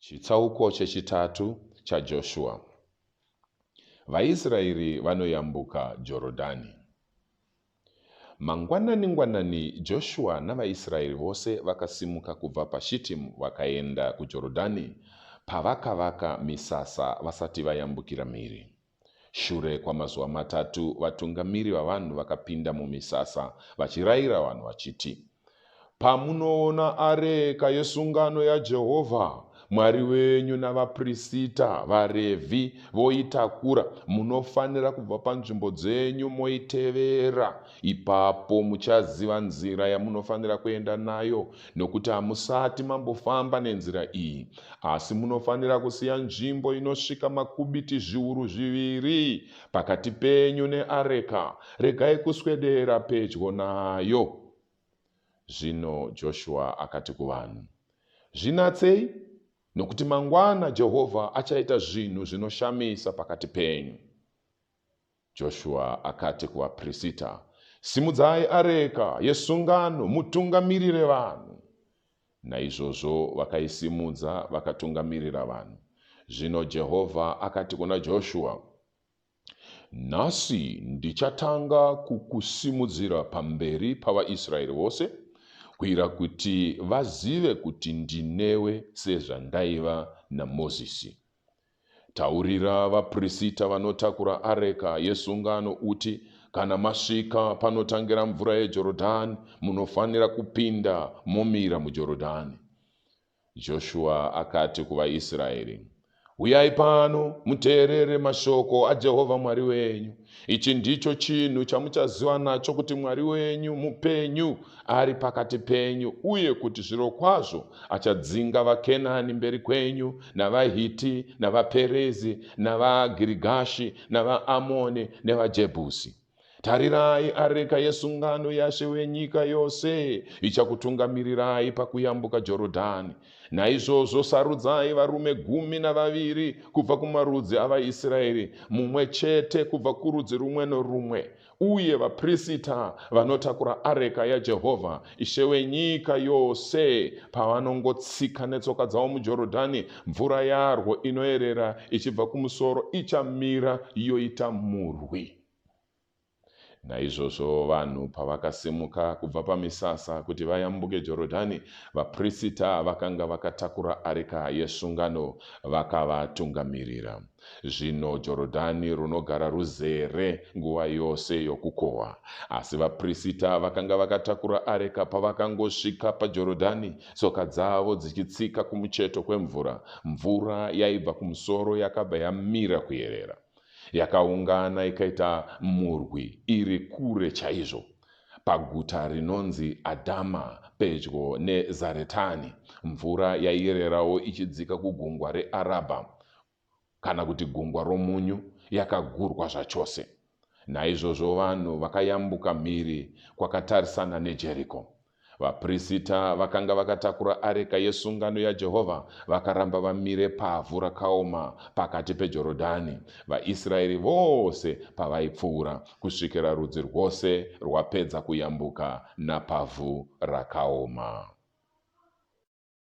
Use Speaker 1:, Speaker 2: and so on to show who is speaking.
Speaker 1: Chitsauko chechitatu chaJoshua. VaIsraeri vanoyambuka Jorodhani. Mangwanani Joshua navaIsraeri vose vakasimuka kubva paShitimu vakaenda kuJorodhani pavakavaka misasa vasati vayambukira mhiri. Shure kwamazuva matatu, vatungamiri vavanhu vakapinda mumisasa vachirayira vanhu vachiti, pamunoona areka yesungano yaJehovha Mwari wenyu navaprista vaRevhi voitakura, munofanira kubva panzvimbo dzenyu moitevera. Ipapo muchaziva nzira yamunofanira kuenda nayo, nokuti hamusati mambofamba nenzira iyi, asi munofanira kusiya nzvimbo inosvika makubhiti zviuru 2 pakati penyu neareka. Regai kuswedera pedyo nayo. Zvino Joshua akati kuvanhu, zvinatsei, nokuti mangwana Jehovha achaita zvinhu zvinoshamisa pakati penyu. Joshua akati kuvaprista, simudzai areka yesungano mutungamirire vanhu. Naizvozvo vakaisimudza vakatungamirira vanhu. Zvino Jehovha akati kuna Joshua, nhasi ndichatanga kukusimudzira pamberi pavaIsraeri vose, kuitira kuti vazive kuti ndinewe sezvandaiva naMozisi. Taurira vaprista vanotakura areka yesungano uti, kana masvika panotangira mvura yeJorodhani, munofanira kupinda momira muJorodhani. Joshua akati kuvaIsraeri, uyai pano muteerere mashoko aJehovha Mwari wenyu. Ichi ndicho chinhu chamuchaziva nacho kuti Mwari wenyu mupenyu ari pakati penyu, uye kuti zvirokwazvo achadzinga vaKenani mberi kwenyu, navaHiti, navaPerezi, navaGirigashi, navaAmoni nevaJebhusi. Tarirai, areka yesungano yaShe wenyika yose ichakutungamirirai pakuyambuka Jorodhani. Naizvozvo sarudzai varume 12 kubva kumarudzi avaIsraeri, mumwe chete kubva kurudzi rumwe norumwe, uye vaprista vanotakura areka yaJehovha Ishe wenyika yose. Pavanongotsika netsoka dzavo muJorodhani, mvura yarwo inoerera ichibva kumusoro ichamira yoita murwi. Naizvozvo vanhu pavakasimuka kubva pamisasa kuti vayambuke Jorodhani, vaprista vakanga vakatakura areka yesungano vakavatungamirira. Zvino Jorodhani runogara ruzere nguva yose yokukohwa. Asi vaprista vakanga vakatakura areka pavakangosvika paJorodhani, tsoka dzavo dzichitsika kumucheto kwemvura, mvura yaibva kumusoro yakabva yamira kuyerera. Yakaungana ikaita murwi iri kure chaizvo, paguta rinonzi Adhama pedyo neZaretani. Mvura yaiyererawo ichidzika kugungwa reArabha, kana kuti gungwa romunyu, yakagurwa zvachose. Naizvozvo vanhu vakayambuka mhiri kwakatarisana neJeriko. Vaprista vakanga vakatakura areka yesungano yaJehovha vakaramba vamire pavhu rakaoma pakati peJorodhani, vaIsraeri vose pavaipfuura, kusvikira rudzi rwose rwapedza kuyambuka napavhu rakaoma.